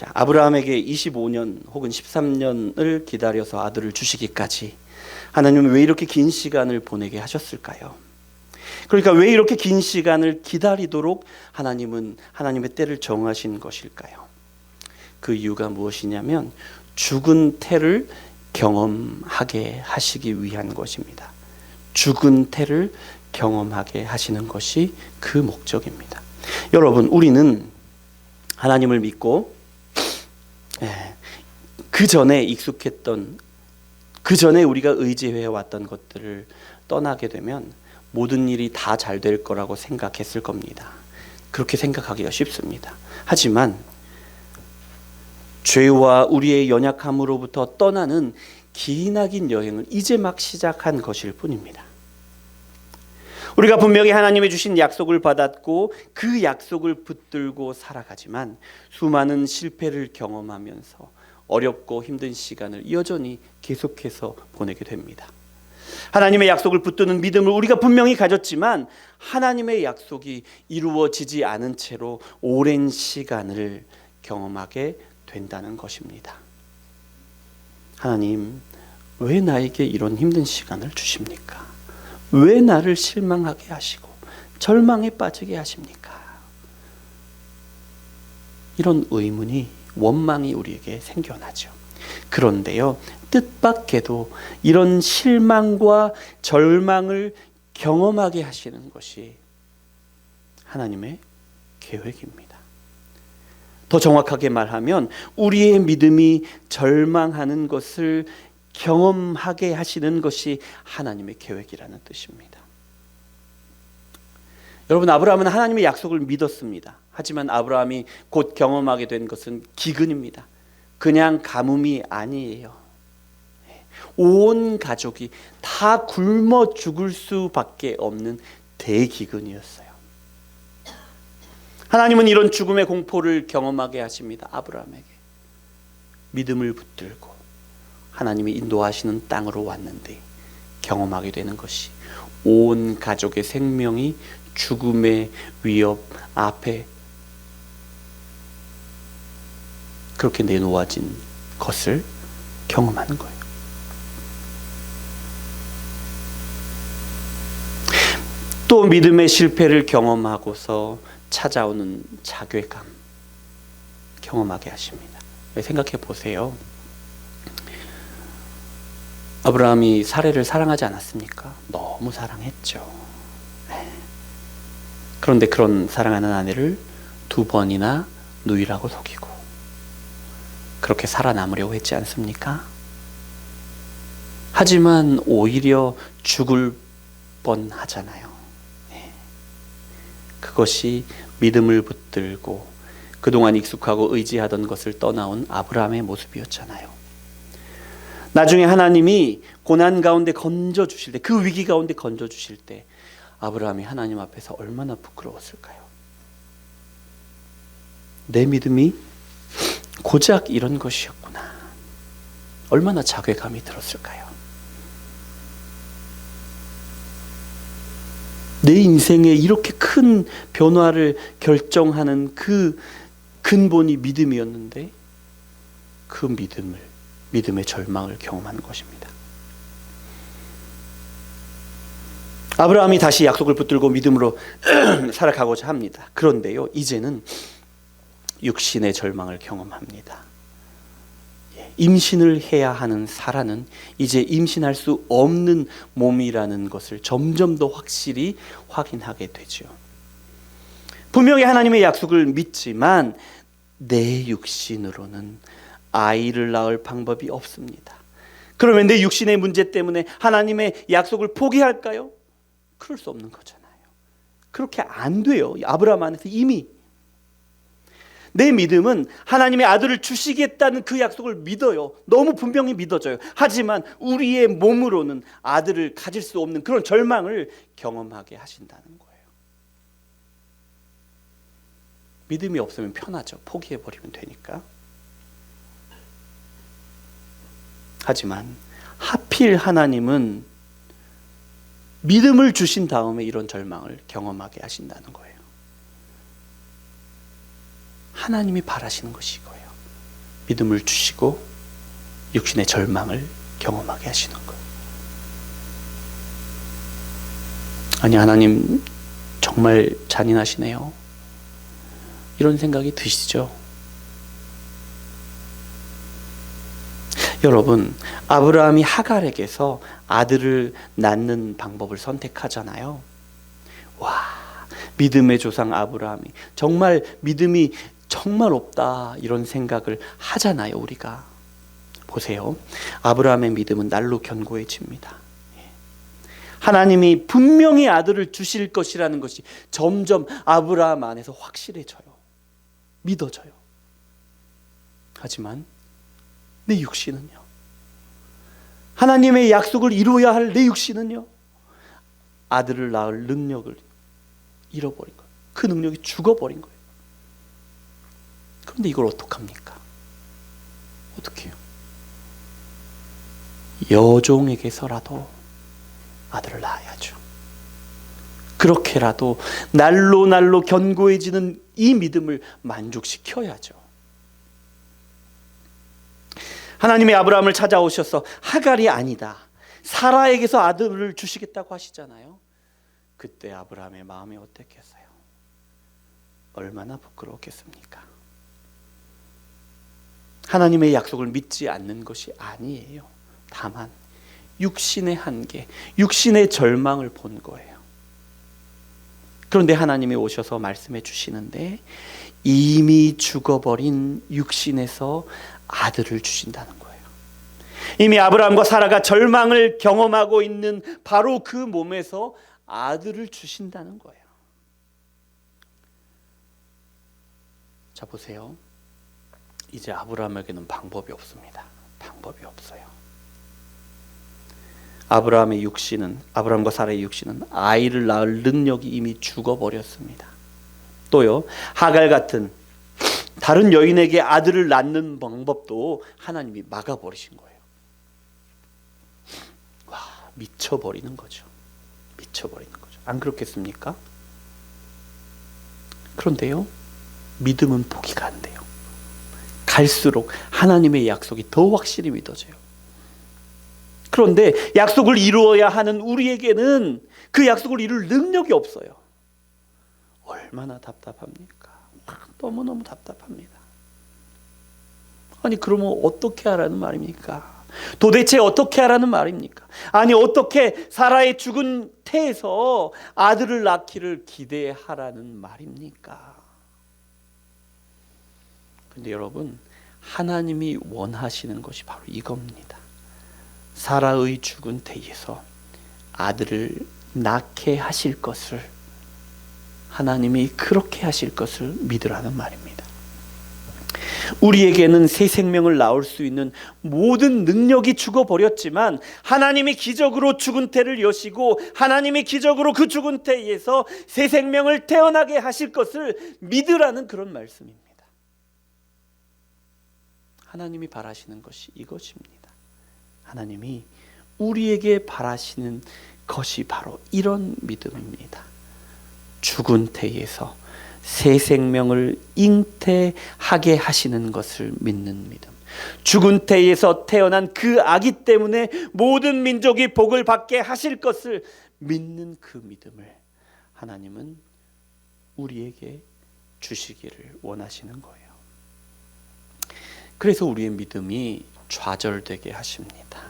자, 아브라함에게 25년 혹은 13년을 기다려서 아들을 주시기까지 하나님은 왜 이렇게 긴 시간을 보내게 하셨을까요? 그러니까 왜 이렇게 긴 시간을 기다리도록 하나님은 하나님의 때를 정하신 것일까요? 그 이유가 무엇이냐면 죽은 태를 경험하게 하시기 위한 것입니다. 죽은 태를 경험하게 하시는 것이 그 목적입니다. 여러분, 우리는 하나님을 믿고 그 전에 익숙했던, 그 전에 우리가 의지해 왔던 것들을 떠나게 되면 모든 일이 다 잘 될 거라고 생각했을 겁니다. 그렇게 생각하기가 쉽습니다. 하지만 죄와 우리의 연약함으로부터 떠나는 기나긴 여행을 이제 막 시작한 것일 뿐입니다. 우리가 분명히 하나님이 주신 약속을 받았고 그 약속을 붙들고 살아가지만 수많은 실패를 경험하면서 어렵고 힘든 시간을 여전히 계속해서 보내게 됩니다. 하나님의 약속을 붙드는 믿음을 우리가 분명히 가졌지만 하나님의 약속이 이루어지지 않은 채로 오랜 시간을 경험하게 된다는 것입니다. 하나님, 왜 나에게 이런 힘든 시간을 주십니까? 왜 나를 실망하게 하시고 절망에 빠지게 하십니까? 이런 의문이, 원망이 우리에게 생겨나죠. 그런데요, 뜻밖에도 이런 실망과 절망을 경험하게 하시는 것이 하나님의 계획입니다. 더 정확하게 말하면 우리의 믿음이 절망하는 것을 경험하게 하시는 것이 하나님의 계획이라는 뜻입니다. 여러분, 아브라함은 하나님의 약속을 믿었습니다. 하지만 아브라함이 곧 경험하게 된 것은 기근입니다. 그냥 가뭄이 아니에요. 온 가족이 다 굶어 죽을 수밖에 없는 대기근이었어요. 하나님은 이런 죽음의 공포를 경험하게 하십니다. 아브라함에게 믿음을 붙들고 하나님이 인도하시는 땅으로 왔는데 경험하게 되는 것이 온 가족의 생명이 죽음의 위협 앞에 그렇게 내놓아진 것을 경험하는 거예요. 또 믿음의 실패를 경험하고서 찾아오는 자괴감 경험하게 하십니다. 생각해 보세요. 아브라함이 사레를 사랑하지 않았습니까? 너무 사랑했죠. 그런데 그런 사랑하는 아내를 2번이나 누이라고 속이고 그렇게 살아남으려고 했지 않습니까? 하지만 오히려 죽을 뻔하잖아요. 그것이 믿음을 붙들고 그동안 익숙하고 의지하던 것을 떠나온 아브라함의 모습이었잖아요. 나중에 하나님이 고난 가운데 건져주실 때, 그 위기 가운데 건져주실 때 아브라함이 하나님 앞에서 얼마나 부끄러웠을까요? 내 믿음이 고작 이런 것이었구나. 얼마나 자괴감이 들었을까요? 내 인생에 이렇게 큰 변화를 결정하는 그 근본이 믿음이었는데 그 믿음의 절망을 경험하는 것입니다. 아브라함이 다시 약속을 붙들고 믿음으로 살아가고자 합니다. 그런데요, 이제는 육신의 절망을 경험합니다. 임신을 해야 하는 사라는 이제 임신할 수 없는 몸이라는 것을 점점 더 확실히 확인하게 되죠. 분명히 하나님의 약속을 믿지만 내 육신으로는 아이를 낳을 방법이 없습니다. 그러면 내 육신의 문제 때문에 하나님의 약속을 포기할까요? 그럴 수 없는 거잖아요. 그렇게 안 돼요. 아브라함 안에서 이미 내 믿음은 하나님의 아들을 주시겠다는 그 약속을 믿어요. 너무 분명히 믿어져요. 하지만 우리의 몸으로는 아들을 가질 수 없는 그런 절망을 경험하게 하신다는 거예요. 믿음이 없으면 편하죠. 포기해버리면 되니까. 하지만 하필 하나님은 믿음을 주신 다음에 이런 절망을 경험하게 하신다는 거예요. 하나님이 바라시는 것이 이거예요. 믿음을 주시고 육신의 절망을 경험하게 하시는 거예요. 아니, 하나님 정말 잔인하시네요. 이런 생각이 드시죠? 여러분, 아브라함이 하갈에게서 아들을 낳는 방법을 선택하잖아요. 와, 믿음의 조상 아브라함이 정말 믿음이 정말 없다, 이런 생각을 하잖아요. 우리가 보세요. 아브라함의 믿음은 날로 견고해집니다. 하나님이 분명히 아들을 주실 것이라는 것이 점점 아브라함 안에서 확실해져요. 믿어져요. 하지만 내 육신은요, 하나님의 약속을 이루어야 할 내 육신은요, 아들을 낳을 능력을 잃어버린 거예요. 그 능력이 죽어버린 거예요. 그런데 이걸 어떡합니까? 어떻게 해요? 여종에게서라도 아들을 낳아야죠. 그렇게라도 날로 견고해지는 이 믿음을 만족시켜야죠. 하나님이 아브라함을 찾아오셔서 하갈이 아니다, 사라에게서 아들을 주시겠다고 하시잖아요. 그때 아브라함의 마음이 어땠겠어요? 얼마나 부끄러웠겠습니까? 하나님의 약속을 믿지 않는 것이 아니에요. 다만 육신의 한계, 육신의 절망을 본 거예요. 그런데 하나님이 오셔서 말씀해 주시는데 이미 죽어버린 육신에서 아들을 주신다는 거예요. 이미 아브라함과 사라가 절망을 경험하고 있는 바로 그 몸에서 아들을 주신다는 거예요. 자, 보세요. 이제 아브라함에게는 방법이 없습니다. 방법이 없어요. 아브라함과 사라의 육신은 아이를 낳을 능력이 이미 죽어버렸습니다. 또요, 하갈 같은 다른 여인에게 아들을 낳는 방법도 하나님이 막아버리신 거예요. 와, 미쳐버리는 거죠. 미쳐버리는 거죠. 안 그렇겠습니까? 그런데요, 믿음은 포기가 안 돼요. 갈수록 하나님의 약속이 더 확실히 믿어져요. 그런데 약속을 이루어야 하는 우리에게는 그 약속을 이룰 능력이 없어요. 얼마나 답답합니까? 너무너무 답답합니다. 아니, 그러면 어떻게 하라는 말입니까? 도대체 어떻게 하라는 말입니까? 아니, 어떻게 사라의 죽은 태에서 아들을 낳기를 기대하라는 말입니까? 근데 여러분, 하나님이 원하시는 것이 바로 이겁니다. 사라의 죽은 태에서 아들을 낳게 하실 것을, 하나님이 그렇게 하실 것을 믿으라는 말입니다. 우리에게는 새 생명을 낳을 수 있는 모든 능력이 죽어버렸지만 하나님이 기적으로 죽은 태를 여시고 하나님이 기적으로 그 죽은 태에서 새 생명을 태어나게 하실 것을 믿으라는 그런 말씀입니다. 하나님이 바라시는 것이 이것입니다. 하나님이 우리에게 바라시는 것이 바로 이런 믿음입니다. 죽은 태에서 새 생명을 잉태하게 하시는 것을 믿는 믿음. 죽은 태에서 태어난 그 아기 때문에 모든 민족이 복을 받게 하실 것을 믿는 그 믿음을 하나님은 우리에게 주시기를 원하시는 거예요. 그래서 우리의 믿음이 좌절되게 하십니다.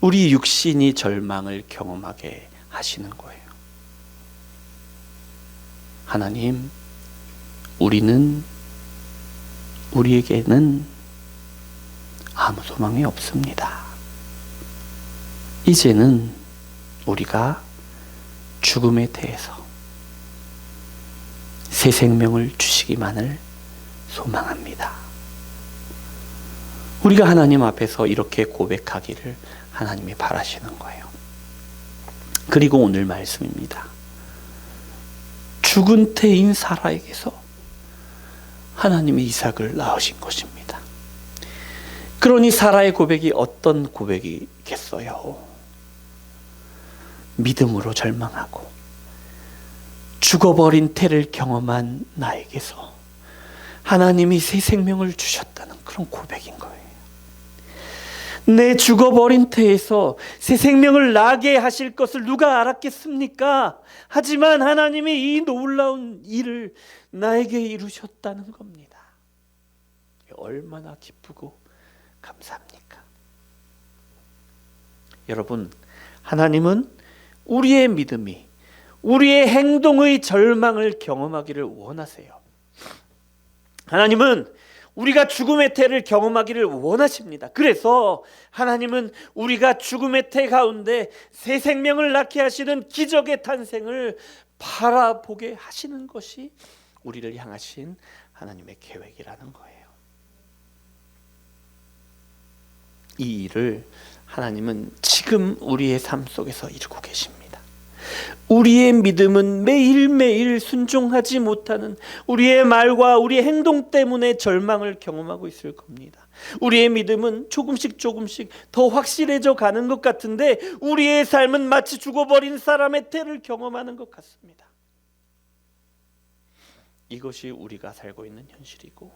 우리 육신이 절망을 경험하게 하시는 거예요. 하나님, 우리에게는 아무 소망이 없습니다. 이제는 우리가 죽음에 대해서 새 생명을 주시기만을 소망합니다. 우리가 하나님 앞에서 이렇게 고백하기를 하나님이 바라시는 거예요. 그리고 오늘 말씀입니다. 죽은 태인 사라에게서 하나님이 이삭을 낳으신 것입니다. 그러니 사라의 고백이 어떤 고백이겠어요? 믿음으로 절망하고 죽어버린 태를 경험한 나에게서 하나님이 새 생명을 주셨다는 그런 고백인 거예요. 내 죽어버린 태에서 새 생명을 나게 하실 것을 누가 알았겠습니까? 하지만 하나님이 이 놀라운 일을 나에게 이루셨다는 겁니다. 얼마나 기쁘고 감사합니까? 여러분, 하나님은 우리의 믿음이, 우리의 행동의 절망을 경험하기를 원하세요. 하나님은 우리가 죽음의 태를 경험하기를 원하십니다. 그래서 하나님은 우리가 죽음의 태 가운데 새 생명을 낳게 하시는 기적의 탄생을 바라보게 하시는 것이 우리를 향하신 하나님의 계획이라는 거예요. 이 일을 하나님은 지금 우리의 삶 속에서 이루고 계십니다. 우리의 믿음은 매일매일 순종하지 못하는 우리의 말과 우리의 행동 때문에 절망을 경험하고 있을 겁니다. 우리의 믿음은 조금씩 더 확실해져 가는 것 같은데 우리의 삶은 마치 죽어버린 사람의 태를 경험하는 것 같습니다. 이것이 우리가 살고 있는 현실이고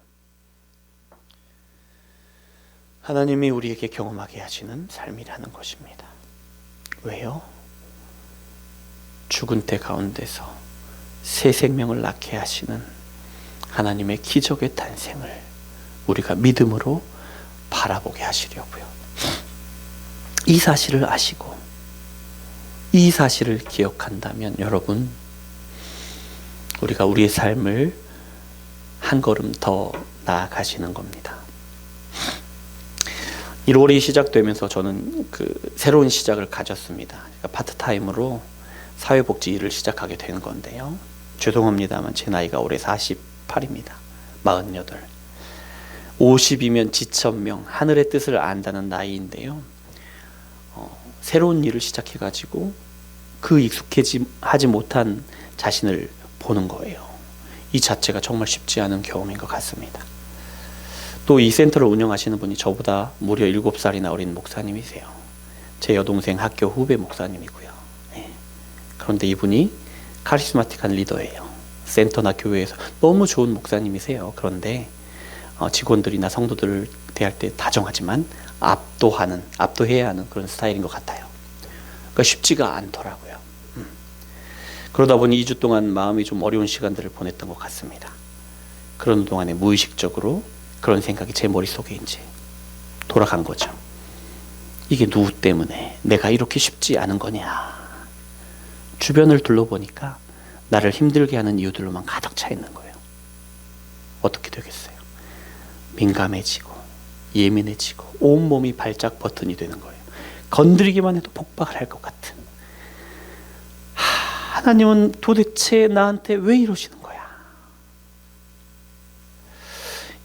하나님이 우리에게 경험하게 하시는 삶이라는 것입니다. 왜요? 죽은 태 가운데서 새 생명을 낳게 하시는 하나님의 기적의 탄생을 우리가 믿음으로 바라보게 하시려고요. 이 사실을 아시고 이 사실을 기억한다면 여러분, 우리가 우리의 삶을 한 걸음 더 나아가시는 겁니다. 1월이 시작되면서 저는 새로운 시작을 가졌습니다. 그러니까 파트타임으로 사회복지 일을 시작하게 된 건데요. 죄송합니다만 제 나이가 올해 48입니다. 48. 50이면 지천명, 하늘의 뜻을 안다는 나이인데요. 새로운 일을 시작해가지고 그 익숙하지 못한 자신을 보는 거예요. 이 자체가 정말 쉽지 않은 경험인 것 같습니다. 또 이 센터를 운영하시는 분이 저보다 무려 7살이나 어린 목사님이세요. 제 여동생 학교 후배 목사님이고요. 그런데 이분이 카리스마틱한 리더예요. 센터나 교회에서 너무 좋은 목사님이세요. 그런데 직원들이나 성도들을 대할 때 다정하지만 압도해야 하는 그런 스타일인 것 같아요. 그러니까 쉽지가 않더라고요. 그러다 보니 2주 동안 마음이 좀 어려운 시간들을 보냈던 것 같습니다. 그런 동안에 무의식적으로 그런 생각이 제 머릿속에 이제 돌아간 거죠. 이게 누구 때문에 내가 이렇게 쉽지 않은 거냐. 주변을 둘러보니까 나를 힘들게 하는 이유들로만 가득 차 있는 거예요. 어떻게 되겠어요? 민감해지고 예민해지고 온몸이 발작 버튼이 되는 거예요. 건드리기만 해도 폭발을 할 것 같은. 하나님은 도대체 나한테 왜 이러시는 거야?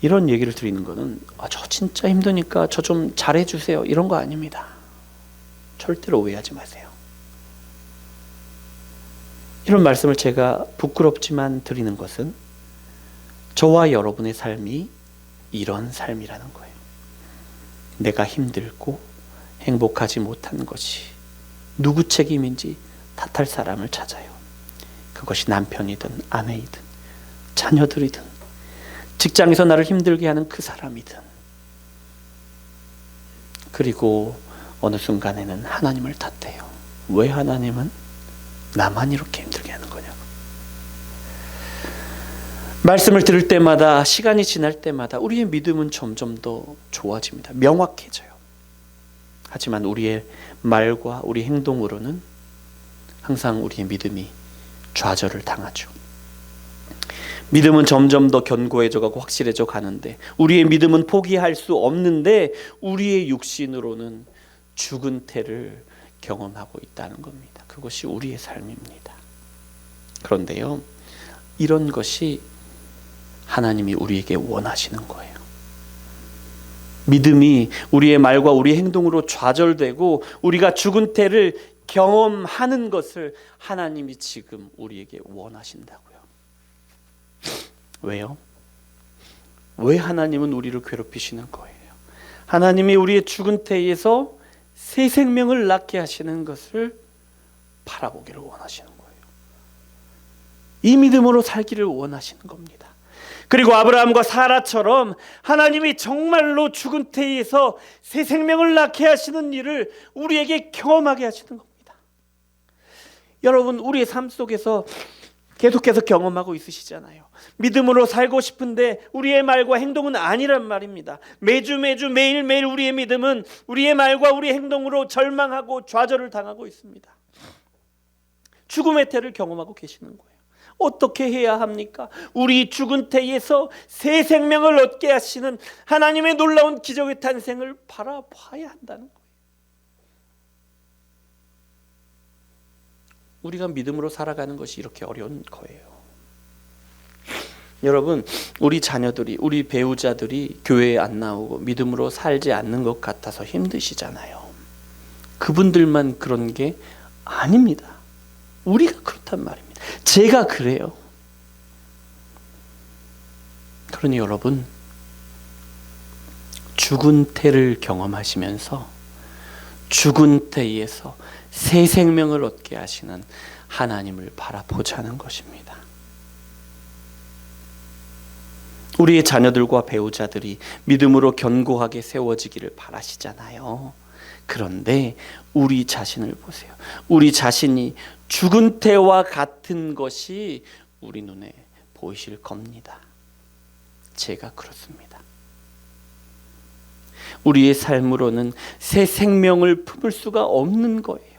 이런 얘기를 드리는 거는 저 진짜 힘드니까 저 좀 잘해주세요 이런 거 아닙니다. 절대로 오해하지 마세요. 이런 말씀을 제가 부끄럽지만 드리는 것은 저와 여러분의 삶이 이런 삶이라는 거예요. 내가 힘들고 행복하지 못한 것이 누구 책임인지 탓할 사람을 찾아요. 그것이 남편이든 아내이든 자녀들이든 직장에서 나를 힘들게 하는 그 사람이든, 그리고 어느 순간에는 하나님을 탓해요. 왜 하나님은 나만 이렇게 힘들게 하는 거냐고. 말씀을 들을 때마다, 시간이 지날 때마다 우리의 믿음은 점점 더 좋아집니다. 명확해져요. 하지만 우리의 말과 우리 행동으로는 항상 우리의 믿음이 좌절을 당하죠. 믿음은 점점 더 견고해져 가고 확실해져 가는데, 우리의 믿음은 포기할 수 없는데 우리의 육신으로는 죽은 태를 경험하고 있다는 겁니다. 그것이 우리의 삶입니다. 그런데요, 이런 것이 하나님이 우리에게 원하시는 거예요. 믿음이 우리의 말과 우리 행동으로 좌절되고 우리가 죽은 태를 경험하는 것을 하나님이 지금 우리에게 원하신다고요. 왜요? 왜 하나님은 우리를 괴롭히시는 거예요? 하나님이 우리의 죽은 태에서 새 생명을 낳게 하시는 것을 바라보기를 원하시는 거예요. 이 믿음으로 살기를 원하시는 겁니다. 그리고 아브라함과 사라처럼 하나님이 정말로 죽은 태에서 새 생명을 낳게 하시는 일을 우리에게 경험하게 하시는 겁니다. 여러분, 우리의 삶 속에서 계속해서 경험하고 있으시잖아요. 믿음으로 살고 싶은데 우리의 말과 행동은 아니란 말입니다. 매주 매일매일 우리의 믿음은 우리의 말과 우리의 행동으로 절망하고 좌절을 당하고 있습니다. 죽음의 태를 경험하고 계시는 거예요. 어떻게 해야 합니까? 우리 죽은 태에서 새 생명을 얻게 하시는 하나님의 놀라운 기적의 탄생을 바라봐야 한다는 거예요. 우리가 믿음으로 살아가는 것이 이렇게 어려운 거예요. 여러분, 우리 자녀들이, 우리 배우자들이 교회에 안 나오고 믿음으로 살지 않는 것 같아서 힘드시잖아요. 그분들만 그런 게 아닙니다. 우리가 그렇단 말입니다. 제가 그래요. 그러니 여러분, 죽은 태를 경험하시면서 죽은 태에서 새 생명을 얻게 하시는 하나님을 바라보자는 것입니다. 우리의 자녀들과 배우자들이 믿음으로 견고하게 세워지기를 바라시잖아요. 그런데 우리 자신을 보세요. 우리 자신이 죽은 태와 같은 것이 우리 눈에 보이실 겁니다. 제가 그렇습니다. 우리의 삶으로는 새 생명을 품을 수가 없는 거예요.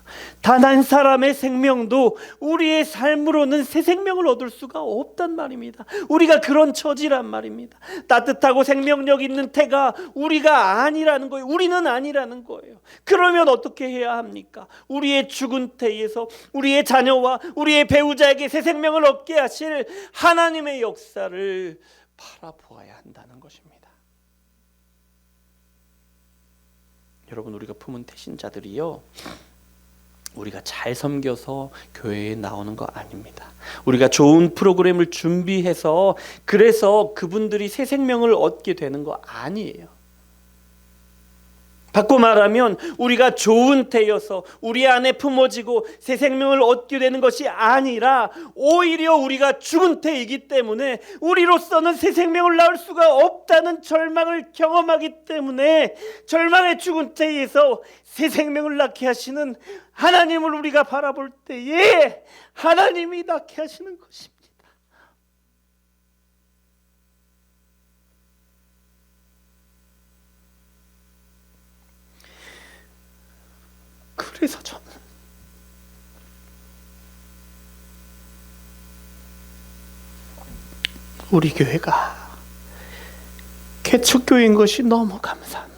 단 한 사람의 생명도 우리의 삶으로는 새 생명을 얻을 수가 없단 말입니다. 우리가 그런 처지란 말입니다. 따뜻하고 생명력 있는 태가 우리가 아니라는 거예요. 우리는 아니라는 거예요. 그러면 어떻게 해야 합니까? 우리의 죽은 태에서 우리의 자녀와 우리의 배우자에게 새 생명을 얻게 하실 하나님의 역사를 바라보아야 한다는 것입니다. 여러분, 우리가 품은 태신자들이요, 우리가 잘 섬겨서 교회에 나오는 거 아닙니다. 우리가 좋은 프로그램을 준비해서 그래서 그분들이 새 생명을 얻게 되는 거 아니에요. 바꿔 말하면 우리가 좋은 태여서 우리 안에 품어지고 새 생명을 얻게 되는 것이 아니라 오히려 우리가 죽은 태이기 때문에 우리로서는 새 생명을 낳을 수가 없다는 절망을 경험하기 때문에 절망의 죽은 태에서 새 생명을 낳게 하시는 하나님을 우리가 바라볼 때에 하나님이 낳게 하시는 것입니다. 그래서 저는 우리 교회가 개척교회인 것이 너무 감사합니다.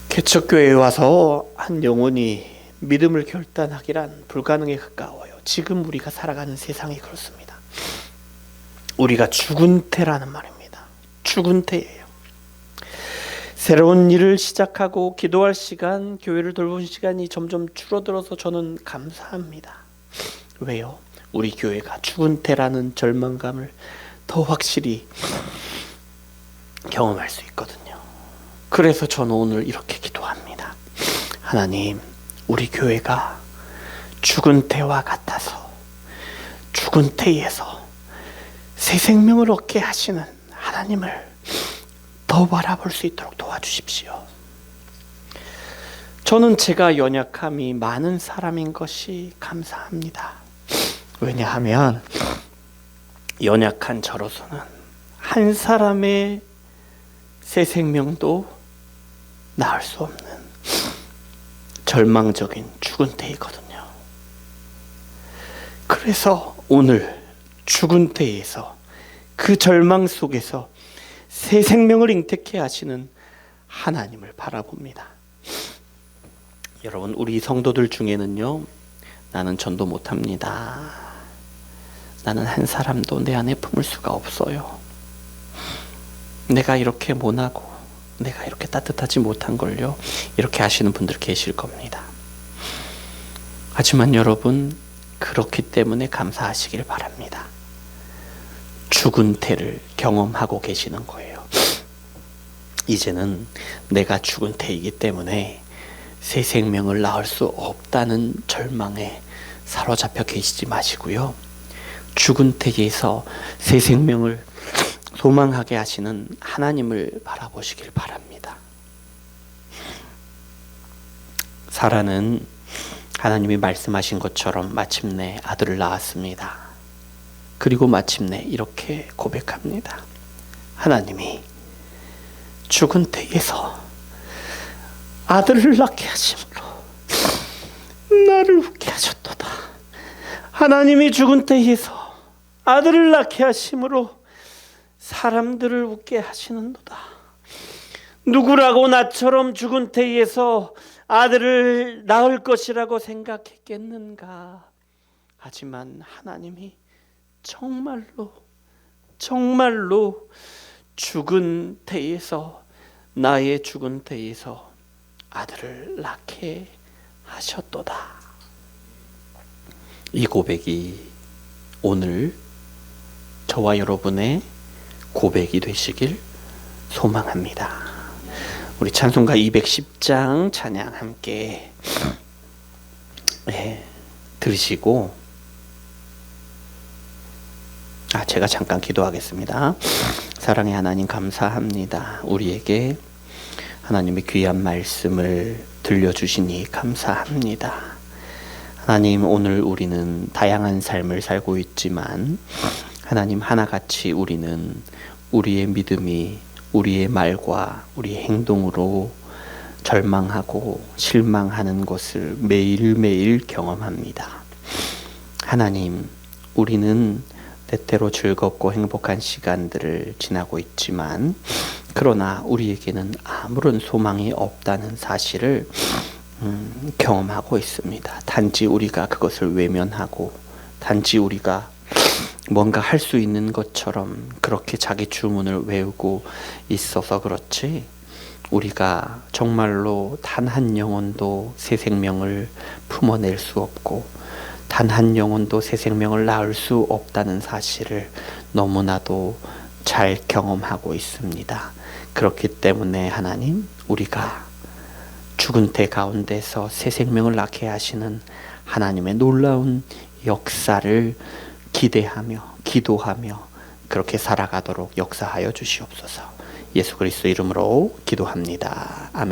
개척교회에 와서 한 영혼이 믿음을 결단하기란 불가능에 가까워요. 지금 우리가 살아가는 세상이 그렇습니다. 우리가 죽은 태라는 말입니다. 죽은 태예요. 새로운 일을 시작하고 기도할 시간, 교회를 돌보는 시간이 점점 줄어들어서 저는 감사합니다. 왜요? 우리 교회가 죽은 태라는 절망감을 더 확실히 경험할 수 있거든요. 그래서 저는 오늘 이렇게 기도합니다. 하나님, 우리 교회가 죽은 태와 같아서 죽은 태에서 새 생명을 얻게 하시는 하나님을 더 바라볼 수 있도록 도와주십시오. 저는 제가 연약함이 많은 사람인 것이 감사합니다. 왜냐하면 연약한 저로서는 한 사람의 새 생명도 낳을 수 없는 절망적인 죽은 태이거든요. 그래서 오늘 죽은 태에서 그 절망 속에서 새 생명을 잉태케 하시는 하나님을 바라봅니다. 여러분, 우리 성도들 중에는요, 나는 전도 못합니다. 나는 한 사람도 내 안에 품을 수가 없어요. 내가 이렇게 모나고 내가 이렇게 따뜻하지 못한 걸요, 이렇게 하시는 분들 계실 겁니다. 하지만 여러분, 그렇기 때문에 감사하시길 바랍니다. 죽은 태를 경험하고 계시는 거예요. 이제는 내가 죽은 태이기 때문에 새 생명을 낳을 수 없다는 절망에 사로잡혀 계시지 마시고요. 죽은 태에서 새 생명을 소망하게 하시는 하나님을 바라보시길 바랍니다. 사라는 하나님이 말씀하신 것처럼 마침내 아들을 낳았습니다. 그리고 마침내 이렇게 고백합니다. 하나님이 죽은 태에서 아들을 낳게 하심으로 나를 웃게 하셨도다. 하나님이 죽은 태에서 아들을 낳게 하심으로 사람들을 웃게 하시는도다. 누구라고 나처럼 죽은 태에서 아들을 낳을 것이라고 생각했겠는가. 하지만 하나님이 정말로 죽은 태에서, 나의 죽은 태에서 아들을 낳게 하셨도다. 이 고백이 오늘 저와 여러분의 고백이 되시길 소망합니다. 우리 찬송가 210장 찬양 함께 들으시고, 제가 잠깐 기도하겠습니다. 사랑의 하나님, 감사합니다. 우리에게 하나님의 귀한 말씀을 들려주시니 감사합니다. 하나님, 오늘 우리는 다양한 삶을 살고 있지만 하나님, 하나같이 우리는 우리의 믿음이 우리의 말과 우리의 행동으로 절망하고 실망하는 것을 매일매일 경험합니다. 하나님, 우리는 때때로 즐겁고 행복한 시간들을 지나고 있지만 그러나 우리에게는 아무런 소망이 없다는 사실을 경험하고 있습니다. 단지 우리가 그것을 외면하고, 단지 우리가 뭔가 할 수 있는 것처럼 그렇게 자기 주문을 외우고 있어서 그렇지, 우리가 정말로 단 한 영혼도 새 생명을 품어낼 수 없고 단 한 영혼도 새 생명을 낳을 수 없다는 사실을 너무나도 잘 경험하고 있습니다. 그렇기 때문에 하나님, 우리가 죽은 태 가운데서 새 생명을 낳게 하시는 하나님의 놀라운 역사를 기대하며 기도하며 그렇게 살아가도록 역사하여 주시옵소서. 예수 그리스도 이름으로 기도합니다. 아멘.